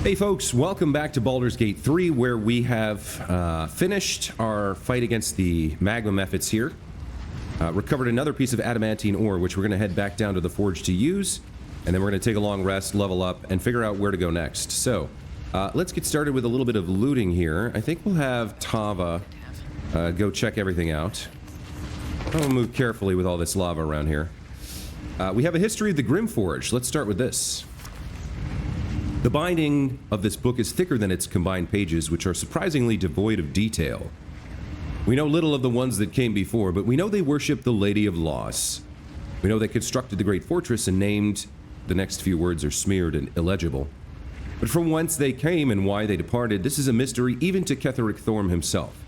Hey folks, welcome back to Baldur's Gate 3, where we have finished our fight against the Magma Mephits here. Recovered another piece of adamantine ore, which we're going to head back down to the forge to use, and then we're going to take a long rest, level up, and figure out where to go next. So, let's get started with a little bit of looting here. I think we'll have Tava go check everything out. I'll move carefully with all this lava around here. We have a history of the Grimforge. Let's start with this. The binding of this book is thicker than its combined pages, which are surprisingly devoid of detail. We know little of the ones that came before, but we know they worship the Lady of Loss. We know they constructed the great fortress and named. The next few words are smeared and illegible. But from whence they came and why they departed, this is a mystery even to Ketheric Thorm himself.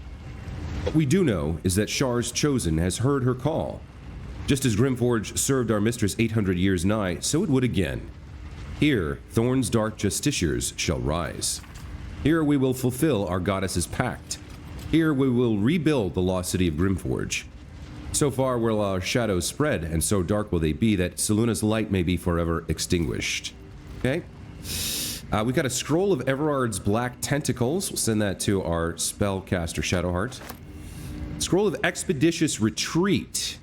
What we do know is that Shar's Chosen has heard her call. Just as Grimforge served our mistress 800 years nigh, so it would again. Here, Thorn's dark justiciars shall rise. Here we will fulfill our goddess's pact. Here we will rebuild the lost city of Grimforge. So far will our shadows spread, and so dark will they be that Selûne's light may be forever extinguished. Okay? We've got a scroll of Everard's black tentacles. We'll send that to our spellcaster Shadowheart. Scroll of expeditious retreat.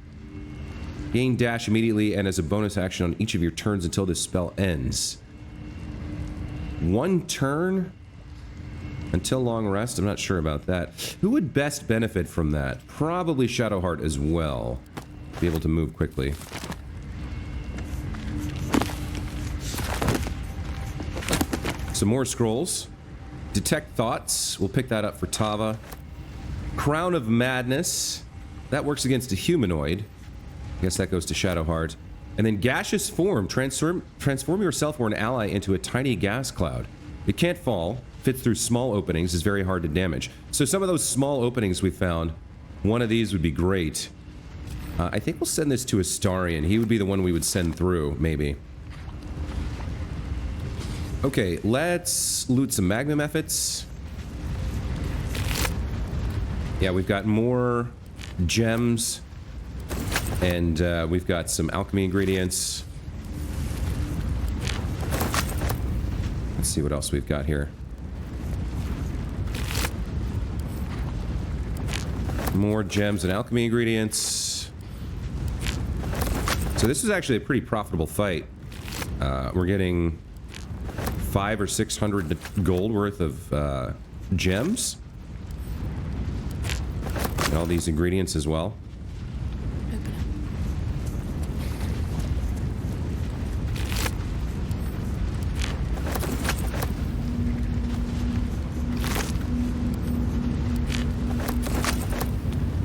Gain dash immediately and as a bonus action on each of your turns until this spell ends. One turn until long rest? I'm not sure about that. Who would best benefit from that? Probably Shadowheart as well. Be able to move quickly. Some more scrolls. Detect thoughts. We'll pick that up for Tava. Crown of Madness. That works against a humanoid. I guess that goes to Shadowheart. And then Gaseous Form. Transform yourself or an ally into a tiny gas cloud. It can't fall, fits through small openings, is very hard to damage. So some of those small openings we found, one of these would be great. I think we'll send this to Astarion. He would be the one we would send through, maybe. Okay, let's loot some Magma Mephits. Yeah, we've got more gems. And we've got some alchemy ingredients. Let's see what else we've got here. More gems and alchemy ingredients. So this is actually a pretty profitable fight. We're getting 500 or 600 gold worth of gems. And all these ingredients as well.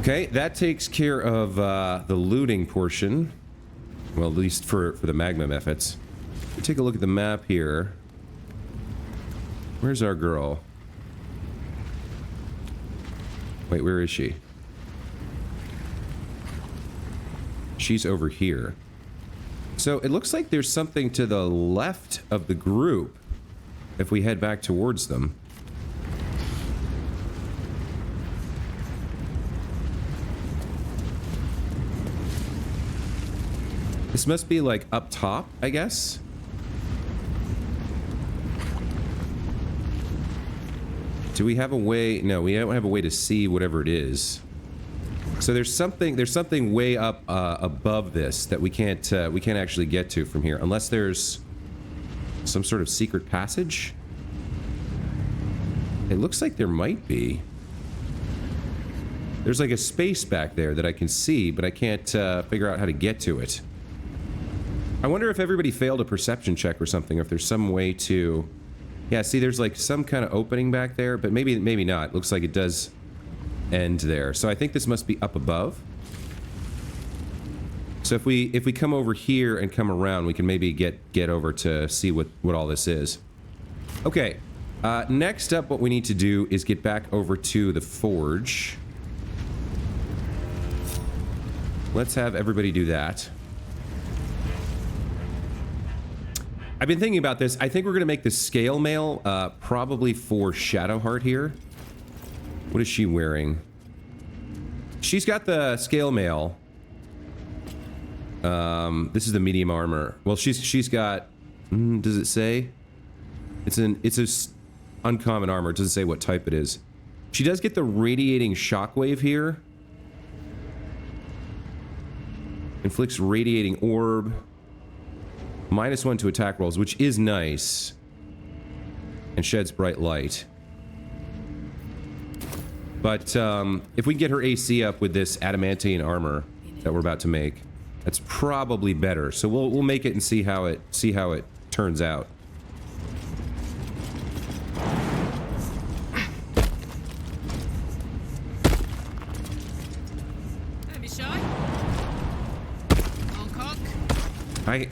Okay, that takes care of the looting portion. Well, at least for the Magma Mephits. Take a look at the map here. Where's our girl? Wait, where is she? She's over here. So it looks like there's something to the left of the group if we head back towards them. This must be like up top, I guess. Do we have a way? No, we don't have a way to see whatever it is. So there's something way up above this that we can't actually get to from here, unless there's some sort of secret passage. It looks like there might be. There's like a space back there that I can see, but I can't figure out how to get to it. I wonder if everybody failed a perception check or something, or if there's some way to... Yeah, see, there's like some kind of opening back there, but maybe not. Looks like it does end there. So I think this must be up above. So if we come over here and come around, we can maybe get over to see what all this is. Okay, next up what we need to do is get back over to the forge. Let's have everybody do that. I've been thinking about this. I think we're going to make the scale mail probably for Shadowheart here. What is she wearing? She's got the scale mail. This is the medium armor. Well, she's got... does it say? It's uncommon armor. It doesn't say what type it is. She does get the radiating shockwave here. Inflicts radiating orb. -1 to attack rolls, which is nice. And sheds bright light. But if we can get her AC up with this adamantine armor that we're about to make, that's probably better. So we'll make it and see how it turns out.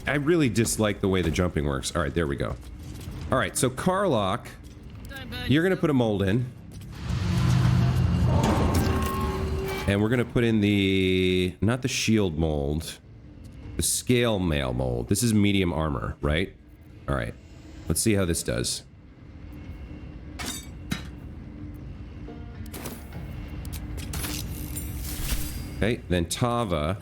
I really dislike the way the jumping works. All right, there we go. All right, so Karlach, you're going to put a mold in. And we're going to put in the, not the shield mold, the scale mail mold. This is medium armor, right? All right, let's see how this does. Okay, then Tava.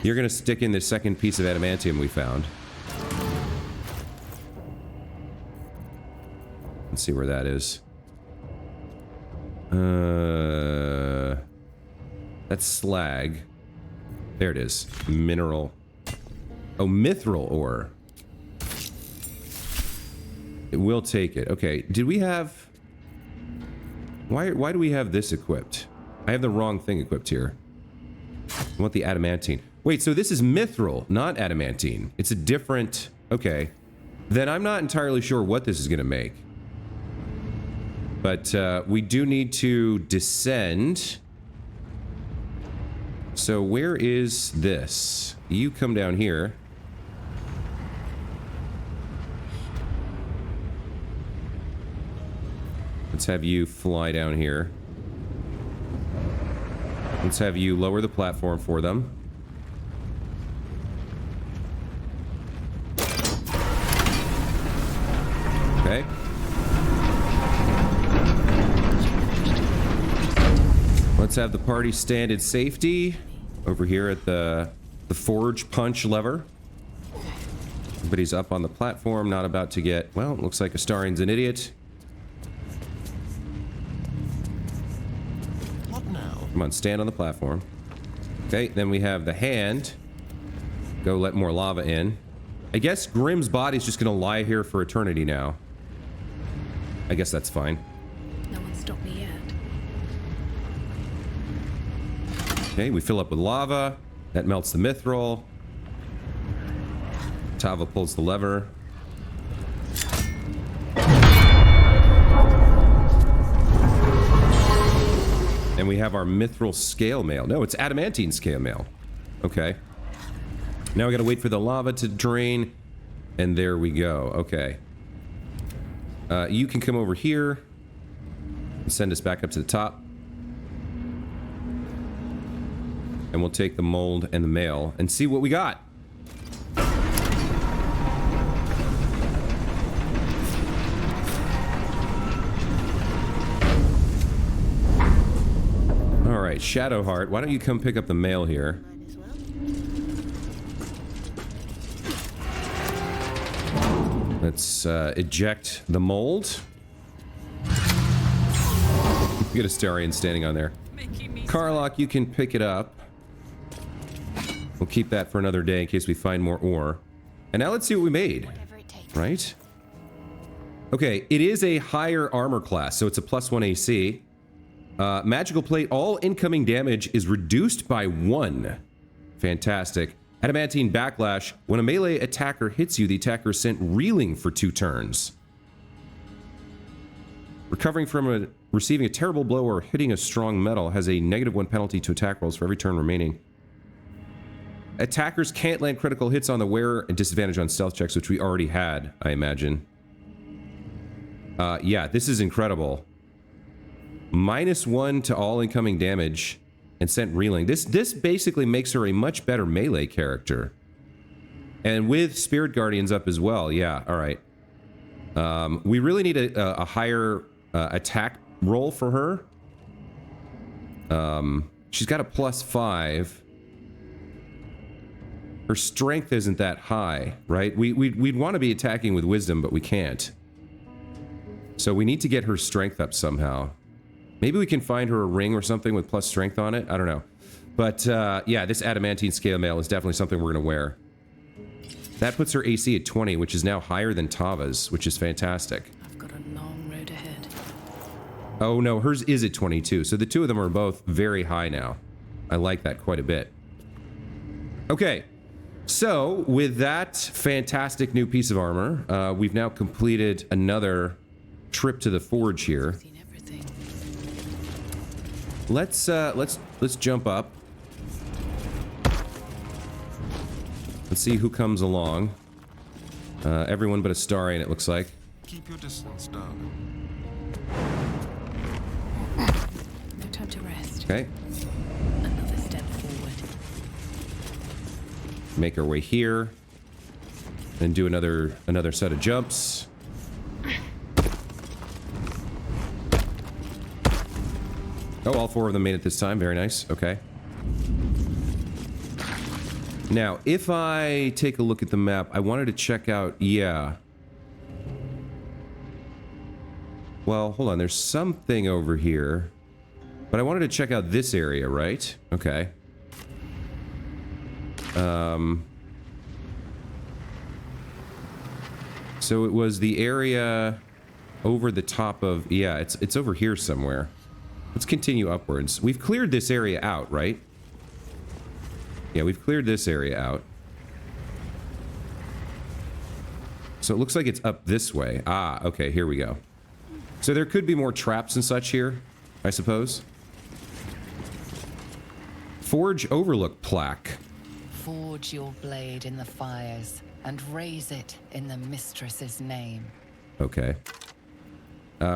You're going to stick in the second piece of adamantium we found. Let's see where that is. That's slag. There it is. Mineral. Oh, mithril ore. It will take it. Okay, did we have... Why do we have this equipped? I have the wrong thing equipped here. I want the adamantine. Wait, so this is mithril, not adamantine. It's a different... Okay. Then I'm not entirely sure what this is going to make. But we do need to descend. So where is this? You come down here. Let's have you fly down here. Let's have you lower the platform for them. Okay. Let's have the party stand in safety over here at the forge punch lever. Everybody's up on the platform, not about to get... Well, it looks like Astarian's an idiot. What now? Come on, stand on the platform. Okay, then we have the hand. Go let more lava in. I guess Grimm's body's just gonna lie here for eternity now. I guess that's fine. No one stopped me yet. Okay, we fill up with lava. That melts the mithril. Tava pulls the lever. And we have our mithril scale mail. No, it's adamantine scale mail. Okay. Now we gotta wait for the lava to drain. And there we go. Okay. You can come over here and send us back up to the top. And we'll take the mold and the mail and see what we got. All right, Shadowheart, why don't you come pick up the mail here? Let's eject the mold. We got Astarian standing on there. Karlach, you can pick it up. We'll keep that for another day in case we find more ore. And now let's see what we made. Right? Okay, it is a higher armor class, so it's a +1 AC. Magical plate, all incoming damage is reduced by 1. Fantastic. Adamantine backlash. When a melee attacker hits you, the attacker is sent reeling for 2 turns. Recovering from receiving a terrible blow or hitting a strong metal has a -1 penalty to attack rolls for every turn remaining. Attackers can't land critical hits on the wearer and disadvantage on stealth checks, which we already had, I imagine. Yeah, this is incredible. -1 to all incoming damage and sent reeling. This basically makes her a much better melee character. And with Spirit Guardians up as well, yeah, all right. We really need a higher attack roll for her. She's got a +5. Her strength isn't that high, right? We'd want to be attacking with wisdom, but we can't. So we need to get her strength up somehow. Maybe we can find her a ring or something with plus strength on it. I don't know. But yeah, this adamantine scale mail is definitely something we're going to wear. That puts her AC at 20, which is now higher than Tava's, which is fantastic. I've got a long road ahead. Oh no, hers is at 22. So the two of them are both very high now. I like that quite a bit. Okay. So with that fantastic new piece of armor, we've now completed another trip to the forge here. Seen everything. Let's jump up. Let's see who comes along. Everyone but Astarion, it looks like. Keep your distance, darling. No time to rest. Okay. Another step forward. Make our way here. And do another set of jumps. Oh, all four of them made it this time. Very nice. Okay. Now, if I take a look at the map, I wanted to check out... Yeah. Well, hold on. There's something over here. But I wanted to check out this area, right? Okay. So it was the area over the top of... Yeah, it's over here somewhere. Let's continue upwards. We've cleared this area out, right? Yeah, we've cleared this area out. So it looks like it's up this way. Ah, okay, here we go. So there could be more traps and such here, I suppose. Forge Overlook plaque. Forge your blade in the fires and raise it in the mistress's name. Okay.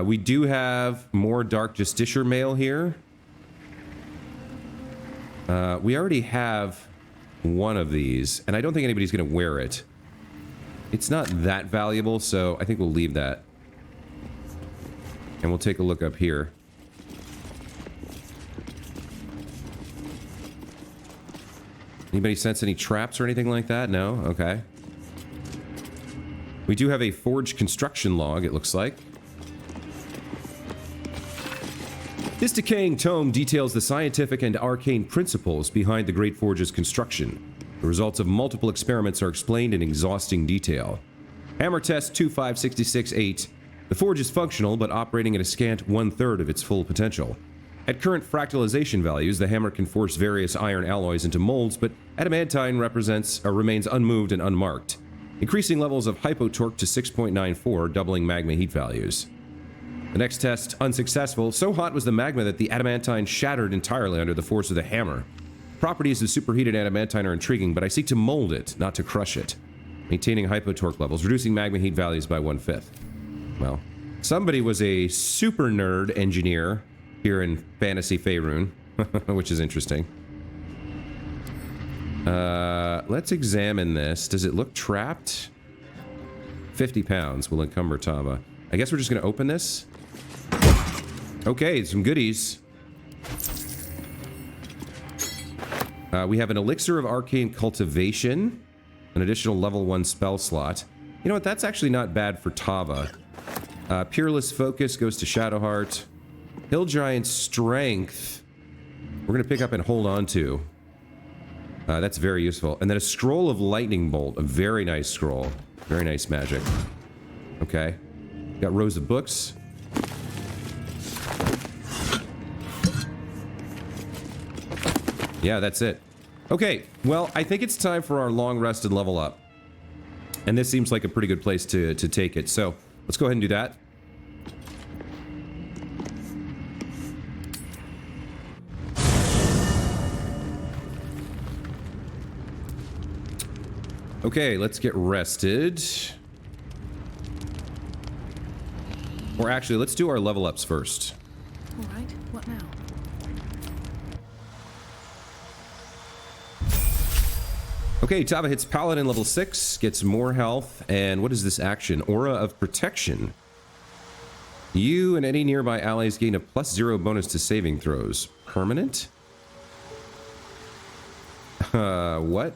We do have more Dark Justiciar mail here. We already have one of these, and I don't think anybody's going to wear it. It's not that valuable, so I think we'll leave that. And we'll take a look up here. Anybody sense any traps or anything like that? No? Okay. We do have a forge construction log, it looks like. This decaying tome details the scientific and arcane principles behind the Great Forge's construction. The results of multiple experiments are explained in exhausting detail. Hammer test 25668. The forge is functional, but operating at a scant 1/3 of its full potential. At current fractalization values, the hammer can force various iron alloys into molds, but adamantine remains unmoved and unmarked, increasing levels of hypotorque to 6.94, doubling magma heat values. The next test, unsuccessful. So hot was the magma that the adamantine shattered entirely under the force of the hammer. Properties of superheated adamantine are intriguing, but I seek to mold it, not to crush it. Maintaining hypotorque levels, reducing magma heat values by 1/5. Well, somebody was a super nerd engineer here in Fantasy Faerun, which is interesting. Let's examine this. Does it look trapped? 50 pounds will encumber Tava. I guess we're just going to open this. Okay, some goodies. We have an Elixir of Arcane Cultivation, an additional level 1 spell slot. You know what? That's actually not bad for Tava. Peerless Focus goes to Shadowheart. Hill Giant Strength, we're going to pick up and hold on to. That's very useful. And then a Scroll of Lightning Bolt, a very nice scroll. Very nice magic. Okay. Got rows of books. Yeah, that's it. Okay, well, I think it's time for our long rest and level up. And this seems like a pretty good place to take it. So, let's go ahead and do that. Okay, let's get rested. Or actually, let's do our level ups first. All right, what now? Okay, Tava hits Paladin level 6, gets more health, and what is this action? Aura of Protection. You and any nearby allies gain a +0 bonus to saving throws. Permanent? What?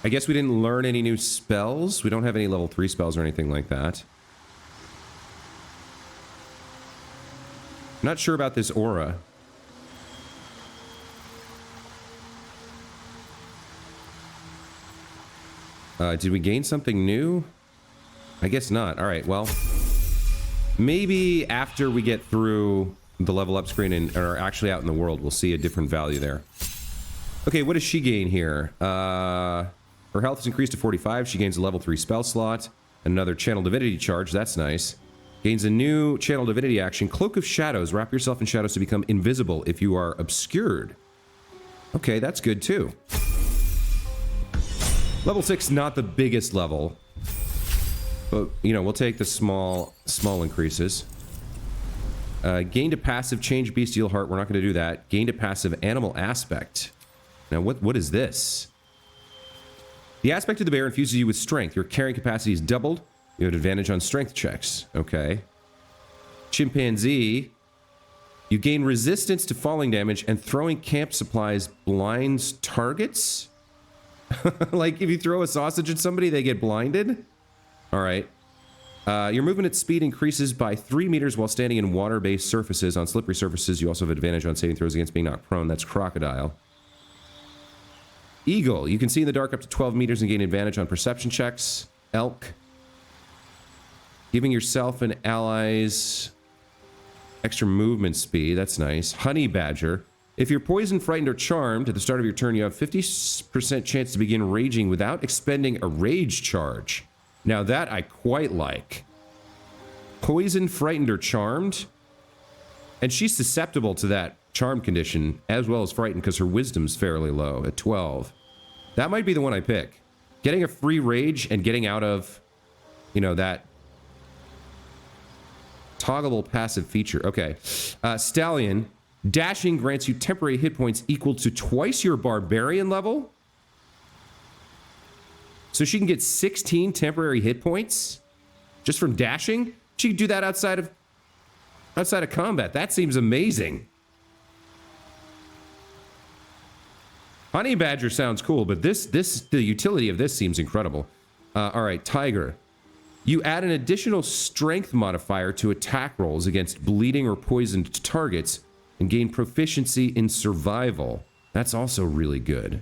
I guess we didn't learn any new spells. We don't have any level 3 spells or anything like that. Not sure about this aura. Did we gain something new? I guess not. All right, well, maybe after we get through the level up screen and are actually out in the world, we'll see a different value there. Okay, what does she gain here? Her health is increased to 45. She gains a level 3 spell slot. Another Channel Divinity charge. That's nice. Gains a new Channel Divinity action. Cloak of Shadows. Wrap yourself in shadows to become invisible if you are obscured. Okay, that's good too. Level 6, not the biggest level. But, you know, we'll take the small increases. Gained a passive Change Bestial Heart. We're not going to do that. Gained a passive Animal Aspect. Now, what is this? The aspect of the bear infuses you with strength. Your carrying capacity is doubled. You have advantage on strength checks. Okay. Chimpanzee. You gain resistance to falling damage and throwing camp supplies blinds targets? Like if you throw a sausage at somebody, they get blinded? Alright. Your movement at speed increases by 3 meters while standing in water-based surfaces. On slippery surfaces, you also have advantage on saving throws against being knocked prone. That's Crocodile. Eagle. You can see in the dark up to 12 meters and gain advantage on perception checks. Elk. Giving yourself and allies extra movement speed. That's nice. Honey Badger. If you're poisoned, frightened, or charmed at the start of your turn, you have 50% chance to begin raging without expending a rage charge. Now that I quite like. Poisoned, frightened, or charmed? And she's susceptible to that charm condition as well as frightened because her wisdom's fairly low at 12. That might be the one I pick. Getting a free rage and getting out of, you know, that toggleable passive feature. Okay. Stallion. Dashing grants you temporary hit points equal to twice your barbarian level. So she can get 16 temporary hit points just from dashing. She can do that outside of combat. That seems amazing. Honey Badger sounds cool, but the utility of this seems incredible. All right, Tiger. You add an additional strength modifier to attack rolls against bleeding or poisoned targets and gain proficiency in survival. That's also really good.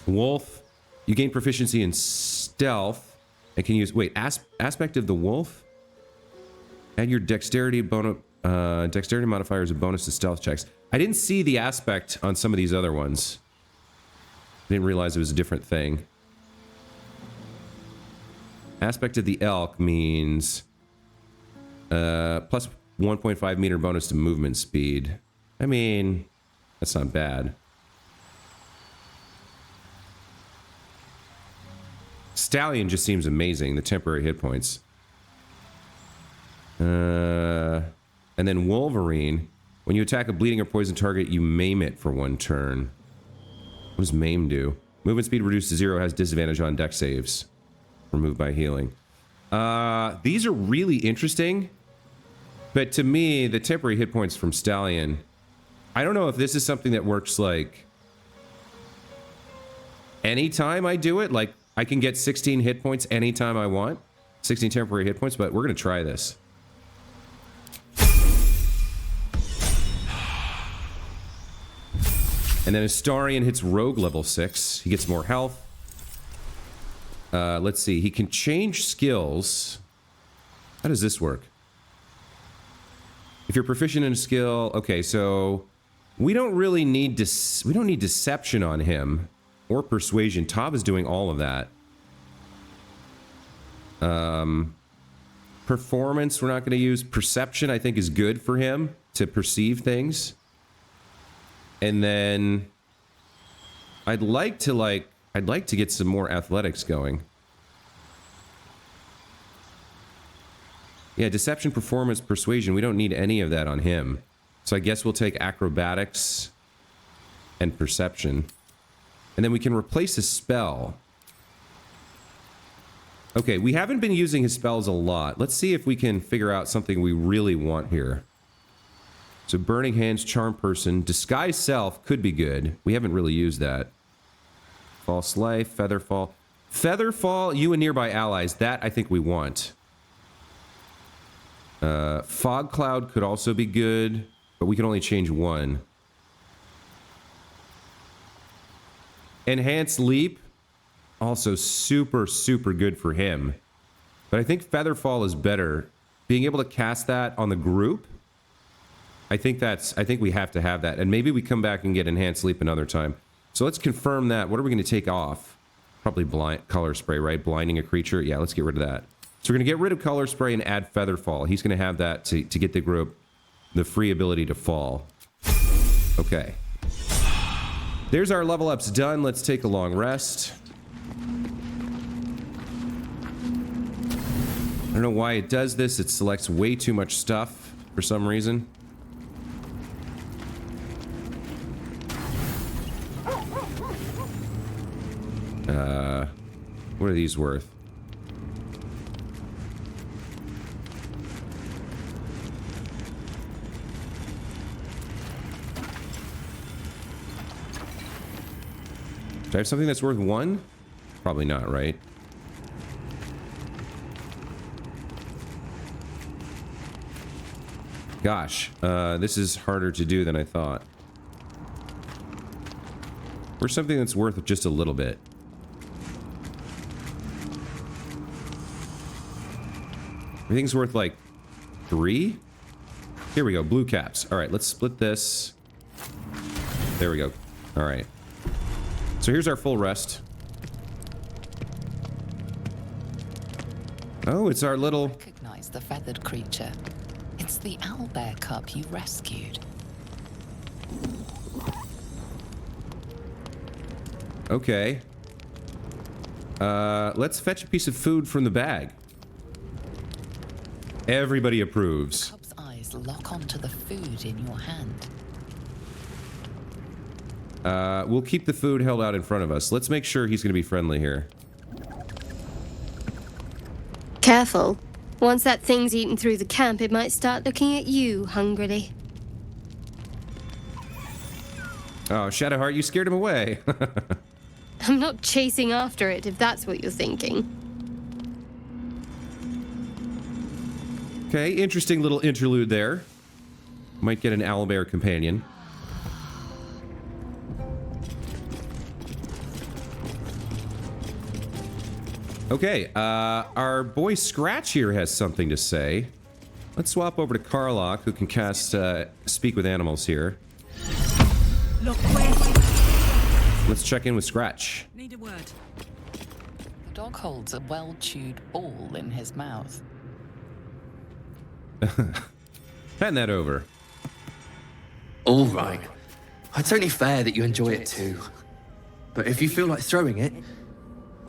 Wolf. You gain proficiency in stealth and can use... Wait, aspect of the wolf? Add your dexterity dexterity modifier as a bonus to stealth checks. I didn't see the aspect on some of these other ones. I didn't realize it was a different thing. Aspect of the elk means plus 1.5 meter bonus to movement speed. I mean, that's not bad. Stallion just seems amazing, the temporary hit points. And then Wolverine. When you attack a bleeding or poison target, you maim it for 1 turn. What does maim do? Movement speed reduced to 0, has disadvantage on dex saves. Removed by healing. These are really interesting. But to me, the temporary hit points from Stallion... I don't know if this is something that works, like... anytime I do it. Like, I can get 16 hit points anytime I want. 16 temporary hit points, but we're going to try this. And then Astarion hits Rogue level 6. He gets more health. Let's see. He can change skills. How does this work? If you're proficient in a skill... Okay, so... We don't really need... we don't need Deception on him. Or Persuasion. Tav is doing all of that. Performance, we're not going to use. Perception, I think, is good for him. To perceive things. And then... I'd like to get some more athletics going. Yeah, Deception, Performance, Persuasion. We don't need any of that on him. So I guess we'll take Acrobatics and Perception. And then we can replace his spell. Okay, we haven't been using his spells a lot. Let's see if we can figure out something we really want here. So Burning Hands, Charm Person, Disguise Self could be good. We haven't really used that. False Life, Featherfall. Featherfall, you and nearby allies. That I think we want. Fog Cloud could also be good, but we can only change one. Enhanced Leap, also super, super good for him. But I think Featherfall is better. Being able to cast that on the group, I think we have to have that. And maybe we come back and get Enhanced Leap another time. So let's confirm that. What are we going to take off? Probably Color Spray, right? Blinding a creature. Yeah, let's get rid of that. So we're going to get rid of Color Spray and add Featherfall. He's going to have that to get the group the free ability to fall. Okay. There's our level ups done. Let's take a long rest. I don't know why it does this. It selects way too much stuff for some reason. What are these worth? Do I have something that's worth 1? Probably not, right? Gosh, this is harder to do than I thought. Where's something that's worth just a little bit? Everything's worth like 3? Here we go, blue caps. All right, let's split this. There we go. All right. So here's our full rest. Oh, it's our little... Recognize the feathered creature. It's the owlbear cub you rescued. Okay. Let's fetch a piece of food from the bag. Everybody approves. Cub's eyes lock onto the food in your hand. We'll keep the food held out in front of us. Let's make sure he's going to be friendly here. Careful. Once that thing's eaten through the camp, it might start looking at you hungrily. Oh, Shadowheart, you scared him away. I'm not chasing after it, if that's what you're thinking. Okay, interesting little interlude there. Might get an owlbear companion. Okay, our boy Scratch here has something to say. Let's swap over to Karlach, who can cast Speak with Animals here. Let's check in with Scratch. Need a word. The dog holds a well-chewed ball in his mouth. Hand that over. All right. It's only fair that you enjoy it too. But if you feel like throwing it,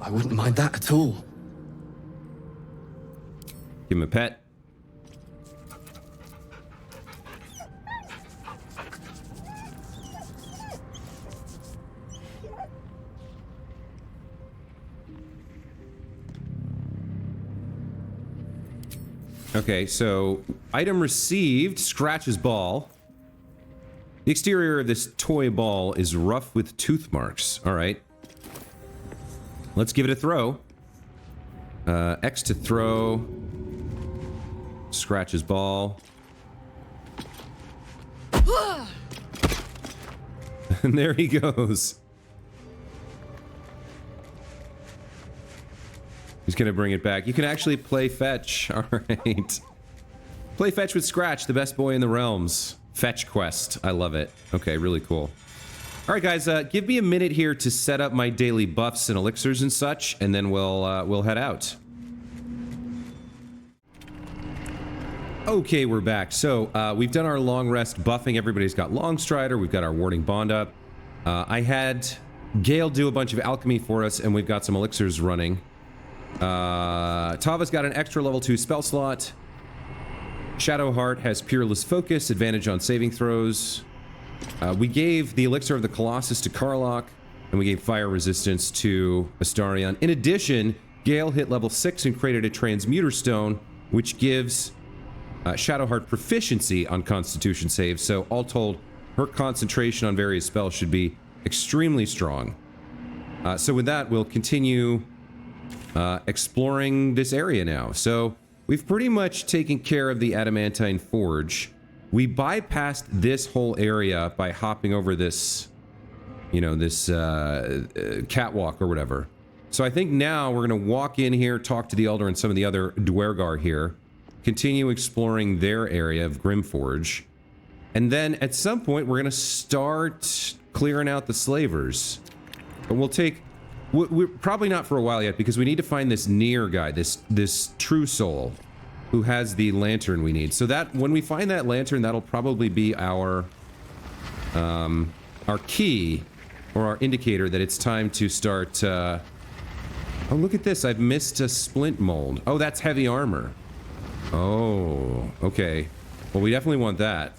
I wouldn't mind that at all. Give him a pet. Okay, so item received, Scratch's ball. The exterior of this toy ball is rough with tooth marks. All right. Let's give it a throw. X to throw. Scratch's ball. And there he goes. He's gonna bring it back. You can actually play fetch. All right. Play fetch with Scratch, the best boy in the realms. Fetch quest. I love it. Okay, really cool. All right, guys. Give me a minute here to set up my daily buffs and elixirs and such, and then we'll head out. Okay, we're back. So we've done our long rest buffing. Everybody's got Longstrider. We've got our Warding Bond up. I had Gale do a bunch of alchemy for us, and we've got some elixirs running. Tava's got an extra level 2 spell slot. Shadowheart has Peerless Focus, advantage on saving throws. We gave the Elixir of the Colossus to Karlach, and we gave Fire Resistance to Astarion. In addition, Gale hit level 6 and created a Transmuter Stone, which gives Shadowheart proficiency on Constitution saves. So all told, her concentration on various spells should be extremely strong. So with that, we'll continue exploring this area now. So we've pretty much taken care of the Adamantine Forge. We bypassed this whole area by hopping over this, you know, this catwalk or whatever. So I think now we're going to walk in here, talk to the Elder and some of the other Dwergar here, continue exploring their area of Grimforge, and then at some point we're going to start clearing out the slavers. But we'll take... We're probably not for a while yet, because we need to find this Nier guy, this True Soul, who has the lantern we need. So that when we find that lantern, that'll probably be our key, or our indicator that it's time to start... oh, look at this. I've missed a splint mold. Oh, that's heavy armor. Oh, okay. Well, we definitely want that.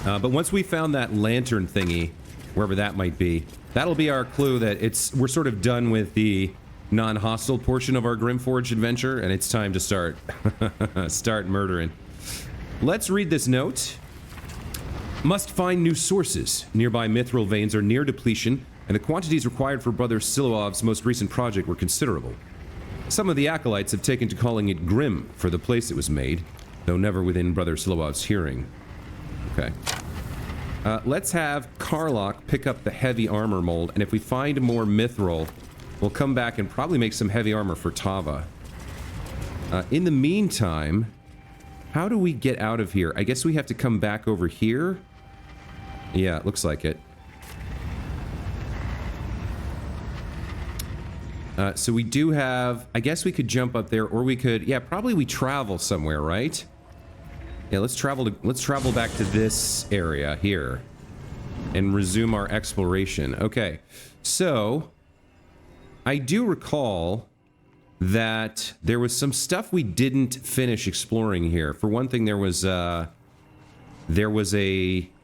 But once we found that lantern thingy, wherever that might be, that'll be our clue that we're sort of done with the non-hostile portion of our Grimforge adventure, and it's time to start start murdering. Let's read this note. Must find new sources. Nearby mithril veins are near depletion, and the quantities required for Brother Silov's most recent project were considerable. Some of the acolytes have taken to calling it Grim for the place it was made, though never within Brother Silov's hearing. Okay. Let's have Karlach pick up the heavy armor mold, and if we find more mithril, we'll come back and probably make some heavy armor for Tava. In the meantime, how do we get out of here? I guess we have to come back over here? Yeah, it looks like it. So we do have... I guess we could jump up there, or we could... Yeah, probably we travel somewhere, right? Yeah, let's travel back to this area here and resume our exploration. Okay, so I do recall that there was some stuff we didn't finish exploring here. For one thing, there was a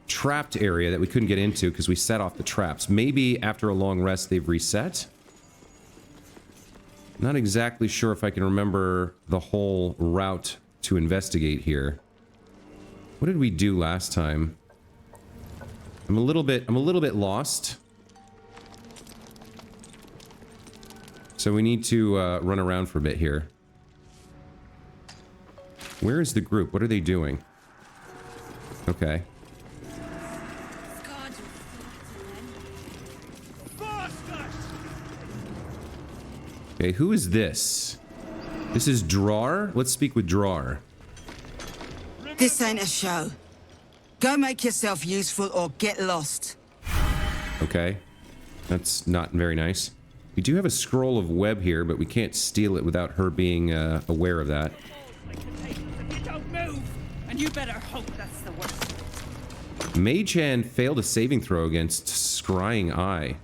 trapped area that we couldn't get into because we set off the traps. Maybe after a long rest they've reset. Not exactly sure if I can remember the whole route to investigate here. What did we do last time? I'm a little bit lost. So we need to run around for a bit here. Where is the group? What are they doing? Okay. Okay, who is this? This is Drar? Let's speak with Drar. This ain't a show. Go make yourself useful or get lost. Okay. That's not very nice. We do have a scroll of web here, but we can't steal it without her being aware of that. Don't move, and you better hope that's the worst. Mage Hand failed a saving throw against Scrying Eye.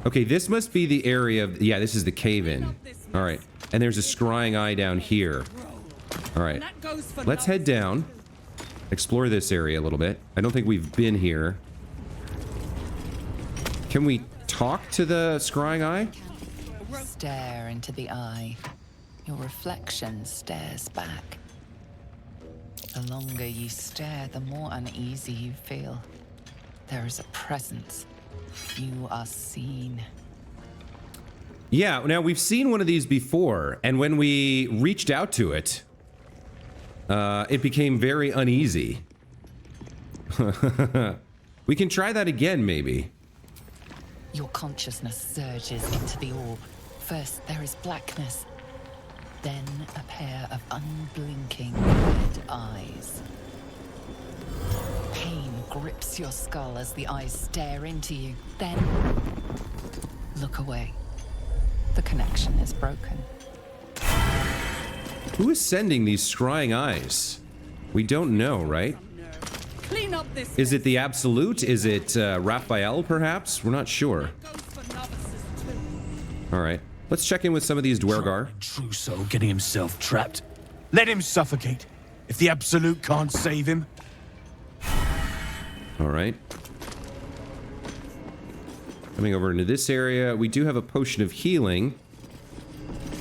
Okay, this must be the area of... Yeah, this is the cave-in. Alright. And there's a Scrying Eye down here. Alright. Let's head down. Explore this area a little bit. I don't think we've been here. Can we talk to the Scrying Eye? Stare into the eye. Your reflection stares back. The longer you stare, the more uneasy you feel. There is a presence. You are seen. Yeah, now we've seen one of these before, and when we reached out to it, it became very uneasy. We can try that again, maybe. Your consciousness surges into the orb. First, there is blackness. Then, a pair of unblinking red eyes. Pain grips your skull as the eyes stare into you. Then, look away. The connection is broken. Who is sending these scrying eyes? We don't know, right? Clean up this. Is it the Absolute? Is it Raphael, perhaps? We're not sure. Alright. Let's check in with some of these Dwergar. Trousseau getting himself trapped. Let him suffocate. If the Absolute can't save him. Alright. Coming over into this area, we do have a potion of healing.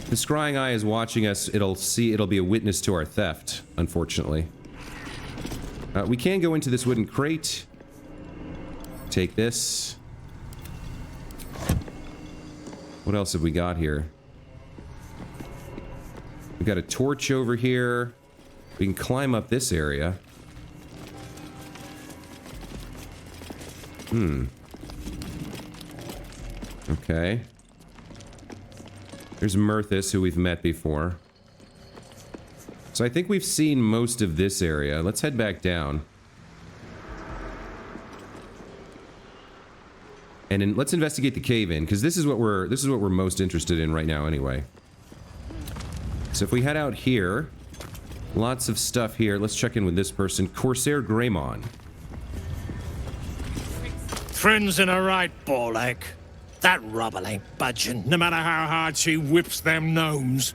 The Scrying Eye is watching us. It'll be a witness to our theft, unfortunately. We can go into this wooden crate. Take this. What else have we got here? We've got a torch over here. We can climb up this area. Okay. There's Mirthus, who we've met before. So I think we've seen most of this area. Let's head back down. And then let's investigate the cave-in, because this is what we're most interested in right now anyway. So if we head out here, lots of stuff here. Let's check in with this person, Corsair Greymon. Friends in a right, Borlek. That rubble ain't budging, no matter how hard she whips them gnomes.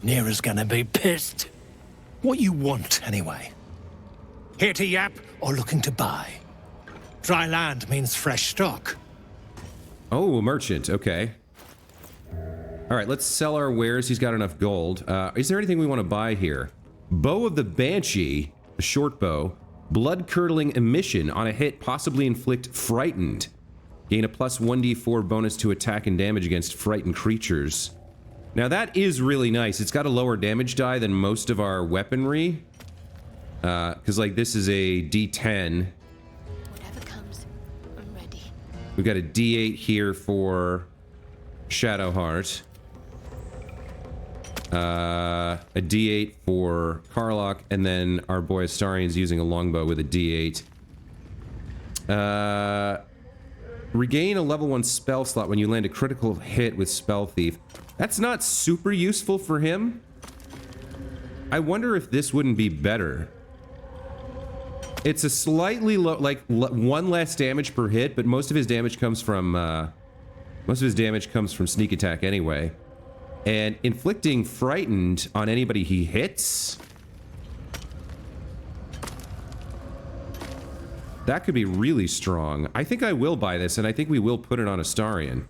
Neera's gonna be pissed. What you want, anyway? Here to yap or looking to buy? Dry land means fresh stock. Oh, a merchant. Okay. All right, let's sell our wares. He's got enough gold. Is there anything we want to buy here? Bow of the Banshee, a short bow. Blood-curdling emission. On a hit, possibly inflict frightened. Gain a plus 1d4 bonus to attack and damage against frightened creatures. Now that is really nice. It's got a lower damage die than most of our weaponry. Because like this is a d10. Whatever comes, I'm ready. We've got a d8 here for Shadowheart. A d8 for Karlach, and then our boy Astarian's using a longbow with a d8. Regain a level 1 spell slot when you land a critical hit with Spell Thief. That's not super useful for him. I wonder if this wouldn't be better. It's a slightly low, like 1 less damage per hit, but most of his damage comes from sneak attack anyway. And inflicting frightened on anybody he hits, that could be really strong. I think I will buy this, and I think we will put it on Astarion.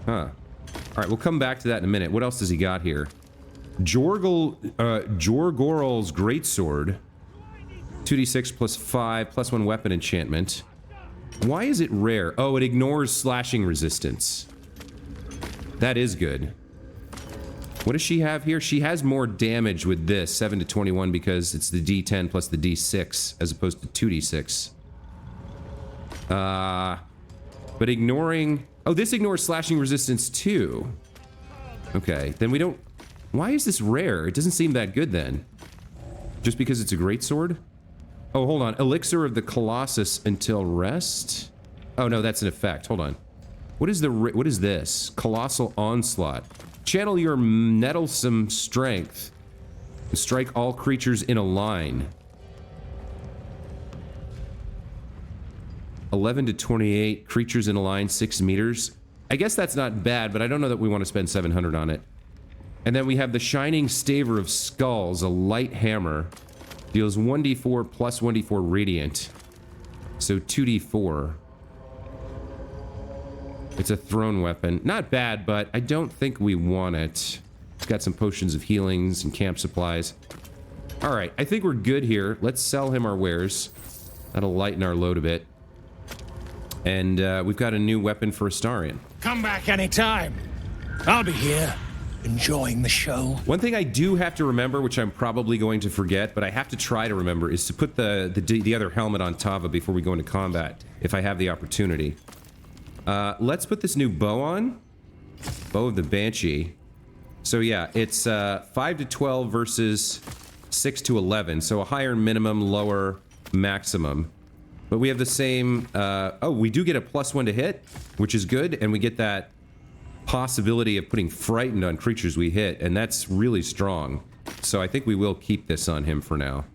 Huh. Alright, we'll come back to that in a minute. What else does he got here? Jorgorol's Greatsword. 2d6 plus 5, plus 1 weapon enchantment. Why is it rare? Oh, it ignores slashing resistance. That is good. What does she have here? She has more damage with this, 7 to 21, because it's the d10 plus the d6, as opposed to 2d6. But ignoring... Oh, this ignores slashing resistance too. Okay, then we don't... Why is this rare? It doesn't seem that good then. Just because it's a greatsword? Oh, hold on. Elixir of the Colossus until rest? Oh, no, that's an effect. Hold on. What is this? Colossal Onslaught. Channel your nettlesome strength and strike all creatures in a line. 11 to 28 creatures in a line, 6 meters. I guess that's not bad, but I don't know that we want to spend 700 on it. And then we have the Shining Staver of Skulls, a light hammer. Deals 1d4 plus 1d4 radiant. So 2d4. It's a thrown weapon. Not bad, but I don't think we want it. It's got some potions of healings and camp supplies. Alright, I think we're good here. Let's sell him our wares. That'll lighten our load a bit. And we've got a new weapon for Astarion. Come back anytime. I'll be here, enjoying the show. One thing I do have to remember, which I'm probably going to forget, but I have to try to remember, is to put the other helmet on Tava before we go into combat, if I have the opportunity. Let's put this new bow on. Bow of the Banshee. So yeah, it's 5 to 12 versus 6 to 11. So a higher minimum, lower maximum. But we have the same... oh, we do get a +1 to hit, which is good. And we get that possibility of putting frightened on creatures we hit. And that's really strong. So I think we will keep this on him for now.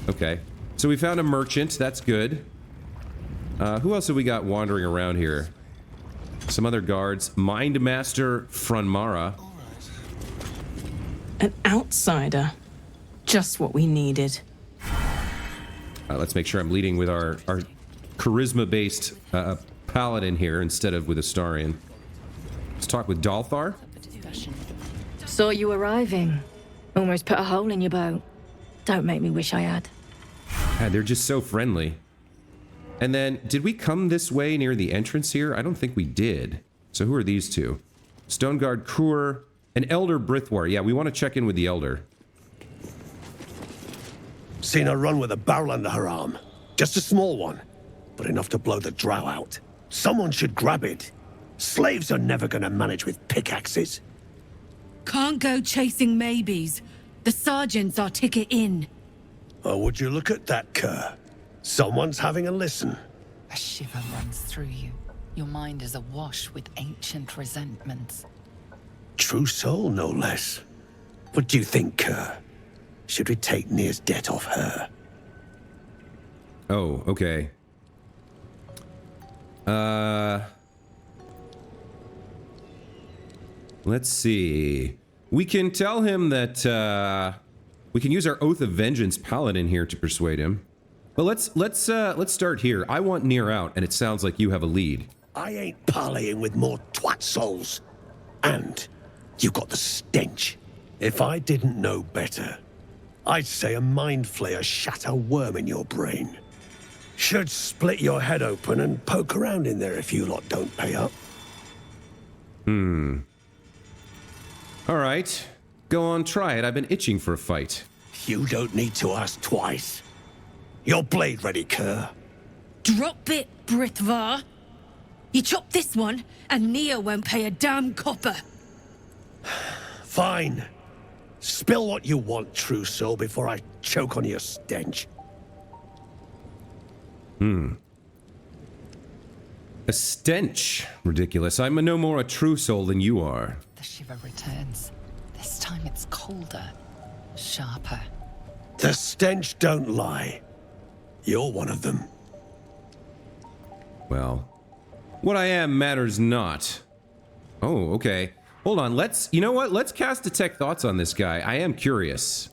Okay. So we found a merchant. That's good. Who else have we got wandering around here? Some other guards. Mindmaster Franmara. An outsider. Just what we needed. Let's make sure I'm leading with our charisma-based paladin here instead of with Astarion. Let's talk with Dalthar. Saw you arriving. Almost put a hole in your boat. Don't make me wish I had. God, they're just so friendly. And then, did we come this way near the entrance here? I don't think we did. So who are these two? Stoneguard Kur and Elder Brithwar. Yeah, we want to check in with the Elder. Seen her run with a barrel under her arm. Just a small one, but enough to blow the drow out. Someone should grab it. Slaves are never gonna manage with pickaxes. Can't go chasing maybes. The sergeant's our ticket in. Oh, would you look at that, Kerr? Someone's having a listen. A shiver runs through you. Your mind is awash with ancient resentments. True soul, no less. What do you think, Kerr? Should we take Nir's debt off her? Oh, okay. Let's see. We can tell him that, we can use our Oath of Vengeance Paladin here to persuade him. But let's start here. I want Nir out, and it sounds like you have a lead. I ain't parleying with more twat souls. And you got the stench. If I didn't know better, I'd say a mind flayer shat a worm in your brain. Should split your head open and poke around in there if you lot don't pay up. All right. Go on, try it. I've been itching for a fight. You don't need to ask twice. Your blade ready, Kerr. Drop it, Brithvar. You chop this one, and Nia won't pay a damn copper. Fine. Spill what you want, true soul, before I choke on your stench. A stench. Ridiculous. I'm no more a true soul than you are. The shiver returns. This time it's colder, sharper. The stench don't lie. You're one of them. Well, what I am matters not. Oh, okay. Hold on, you know what? Let's cast Detect Thoughts on this guy. I am curious.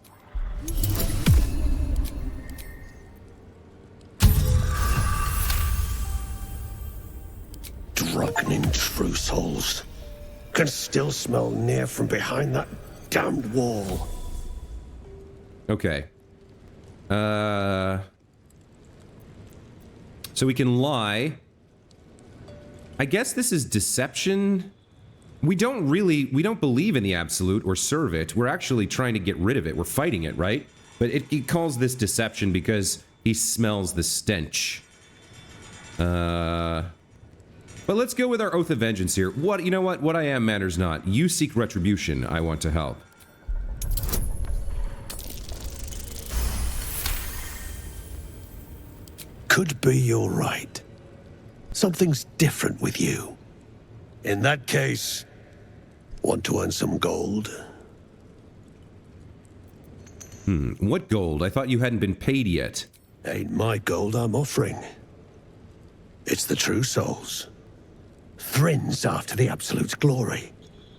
Drugnin true souls. Can still smell Nir from behind that damned wall. Okay. So we can lie. I guess this is deception. We don't believe in the absolute or serve it. We're actually trying to get rid of it. We're fighting it, right? But it calls this deception because he smells the stench. But let's go with our Oath of Vengeance here. You know what? What I am matters not. You seek retribution. I want to help. Could be you're right. Something's different with you. In that case, want to earn some gold? What gold? I thought you hadn't been paid yet. Ain't my gold I'm offering. It's the true souls. Thrin's after the Absolute's glory.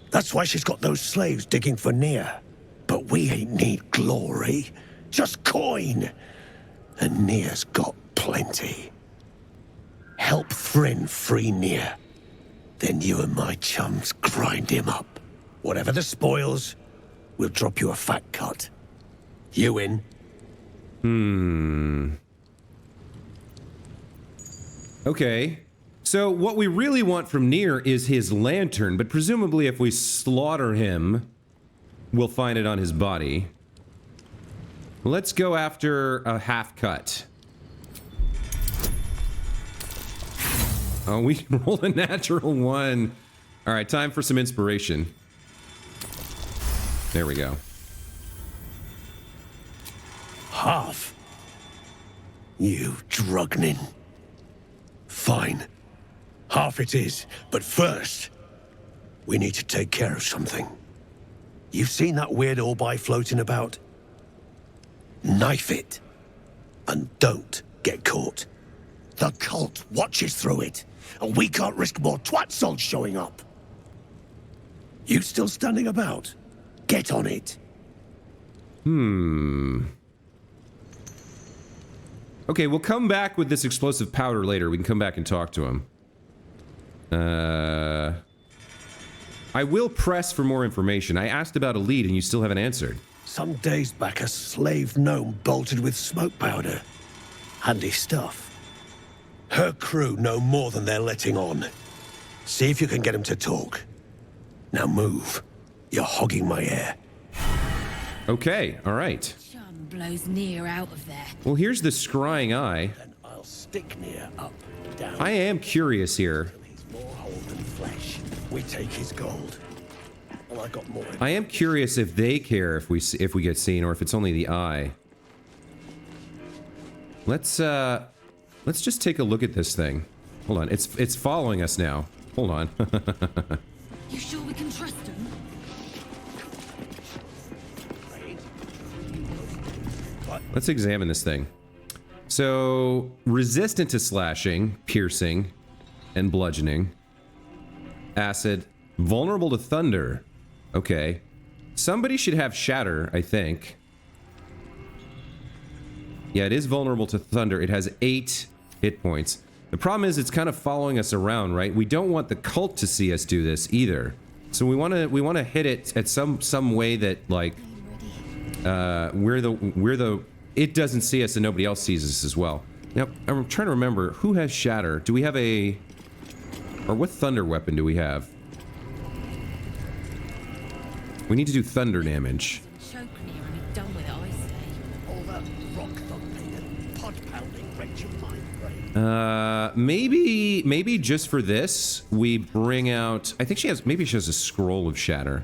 That's why she's got those slaves digging for Nir. But we ain't need glory, just coin. And Nir's got plenty. Help Thrin free Nir. Then you and my chums grind him up. Whatever the spoils, we'll drop you a fat cut. You in? Okay. So what we really want from Nir is his lantern, but presumably if we slaughter him, we'll find it on his body. Let's go after a half cut. Oh, we rolled a natural 1. All right, time for some inspiration. There we go. Half? You drugnin. Fine. Half it is, but first, we need to take care of something. You've seen that weird orbi floating about? Knife it. And don't get caught. The cult watches through it, and we can't risk more twat souls showing up. You still standing about? Get on it. Okay, we'll come back with this explosive powder later. We can come back and talk to him. I will press for more information. I asked about a lead and you still haven't answered. Some days back, a slave gnome bolted with smoke powder. Handy stuff. Her crew know more than they're letting on. See if you can get them to talk. Now move. You're hogging my air. Okay, all right. Chum blows Nia out of there. Well, here's the scrying eye. Then I'll stick Nia up, down. I am curious here. He's more whole than flesh. We take his gold. Well, I got more. I am curious if they care if we get seen or if it's only the eye. Let's just take a look at this thing. Hold on, it's following us now. Hold on. You sure we can trust him? Let's examine this thing. So, resistant to slashing, piercing, and bludgeoning. Acid. Vulnerable to thunder. Okay. Somebody should have shatter, I think. Yeah, it is vulnerable to thunder. It has 8 hit points. The problem is it's kind of following us around, right? We don't want the cult to see us do this either. So we want to hit it at some way that like we're the it doesn't see us and nobody else sees us as well. Now, I'm trying to remember who has shatter. Do we have or what thunder weapon do we have? We need to do thunder damage. Choke Nia and be done with it, I say. All that rock thumping and pod pounding wrecked your mind, right? Maybe just for this, we bring out... I think maybe she has a scroll of shatter.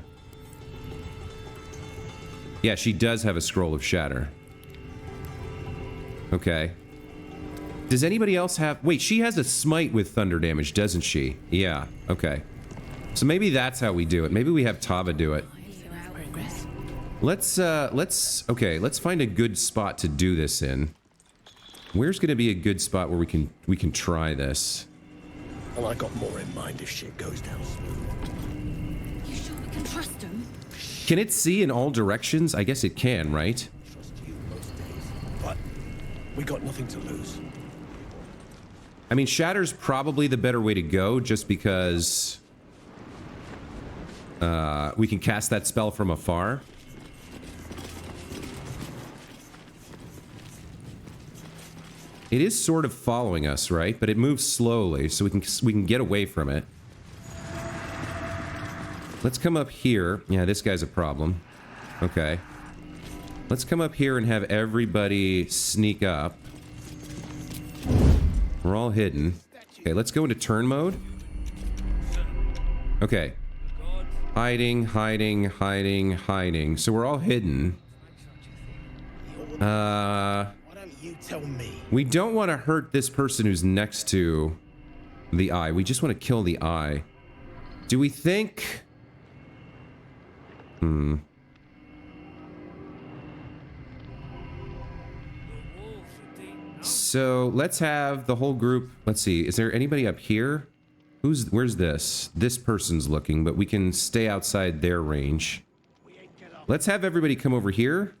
Yeah, she does have a scroll of shatter. Okay. Does anybody else have... Wait, she has a smite with thunder damage, doesn't she? Yeah, okay. So maybe that's how we do it. Maybe we have Tava do it. Let's find a good spot to do this in. Where's gonna be a good spot where we can try this? Well, I got more in mind if shit goes down smooth. You sure we can trust him? Can it see in all directions? I guess it can, right? Trust you most days, but we got nothing to lose. I mean, Shatter's probably the better way to go, just because we can cast that spell from afar. It is sort of following us, right? But it moves slowly, so we can get away from it. Let's come up here. Yeah, this guy's a problem. Okay. Let's come up here and have everybody sneak up. We're all hidden. Okay, let's go into turn mode. Okay. Hiding, hiding, hiding, hiding. So we're all hidden. You tell me. We don't want to hurt this person who's next to the eye. We just want to kill the eye. Do we think... So let's have the whole group... Let's see. Is there anybody up here? Where's this? This person's looking, but we can stay outside their range. Let's have everybody come over here,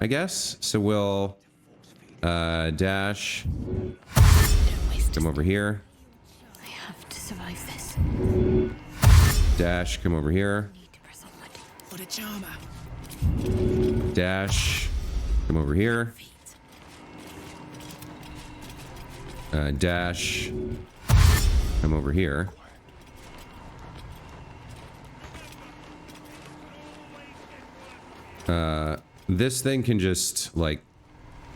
I guess. So we'll... Dash. Come over here. I have to survive this. Dash, come over here. What a charmer. Dash, come over here. Dash, come over here. This thing can just, like,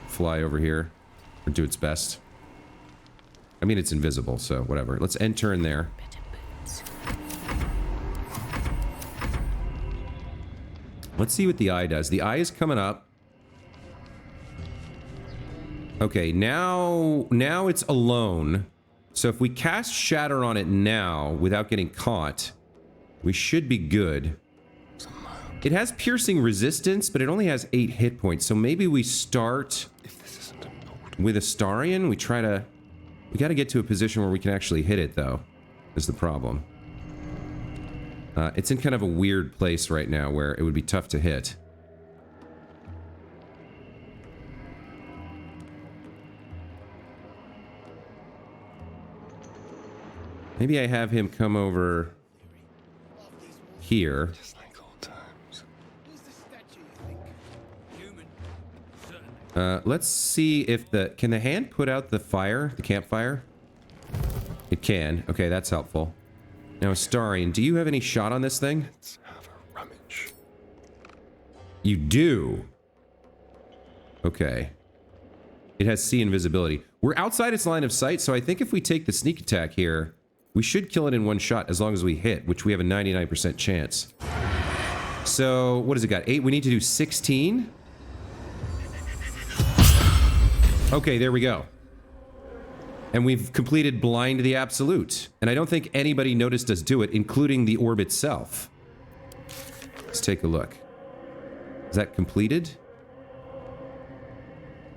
fly over here or do its best. I mean, it's invisible, so whatever. Let's enter in there. Let's see what the eye does. The eye is coming up. Okay, now it's alone. So if we cast Shatter on it now without getting caught, we should be good. It has piercing resistance, but it only has 8 hit points. So maybe we start with Astarion. We gotta get to a position where we can actually hit it, though, is the problem. It's in kind of a weird place right now where it would be tough to hit. Maybe I have him come over here. Let's see if can the hand put out the fire, the campfire? It can. Okay, that's helpful. Now, Astarion, do you have any shot on this thing? Let's have a rummage. You do. Okay. It has sea invisibility. We're outside its line of sight, so I think if we take the sneak attack here, we should kill it in one shot as long as we hit, which we have a 99% chance. So, what has it got? 8? We need to do 16? Okay, there we go. And we've completed Blind the Absolute. And I don't think anybody noticed us do it, including the orb itself. Let's take a look. Is that completed?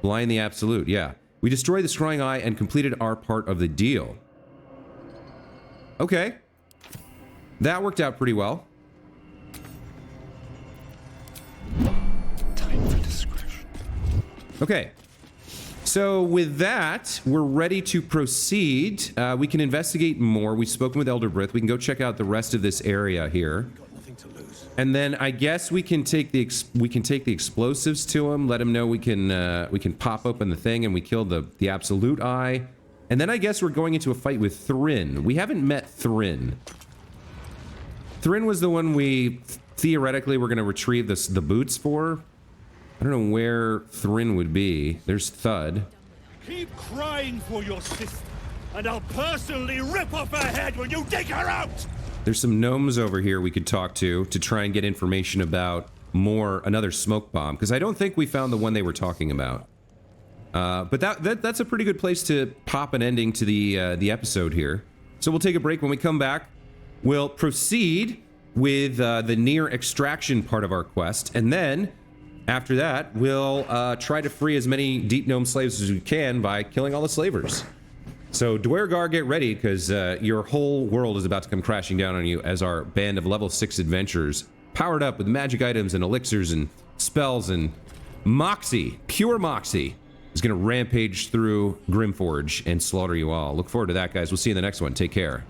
Blind the Absolute, yeah. We destroyed the Scrying Eye and completed our part of the deal. Okay. That worked out pretty well. Time for discretion. Okay. So with that, we're ready to proceed. We can investigate more. We've spoken with Elder Brith. We can go check out the rest of this area here. And then I guess we can take the explosives to him. Let him know we can pop open the thing and we kill the Absolute Eye. And then I guess we're going into a fight with Thrin. We haven't met Thrin. Thrin was the one we theoretically were going to retrieve the boots for. I don't know where Thrin would be. There's Thud. Keep crying for your sister, and I'll personally rip off her head when you dig her out! There's some gnomes over here we could talk to try and get information about another smoke bomb, because I don't think we found the one they were talking about. But that's a pretty good place to pop an ending to the episode here. So we'll take a break. When we come back, we'll proceed with the near extraction part of our quest, and then after that, we'll try to free as many Deep Gnome slaves as we can by killing all the slavers. So, Dwergar, get ready, because your whole world is about to come crashing down on you as our band of level 6 adventurers, powered up with magic items and elixirs and spells and Moxie, pure Moxie, is going to rampage through Grimforge and slaughter you all. Look forward to that, guys. We'll see you in the next one. Take care.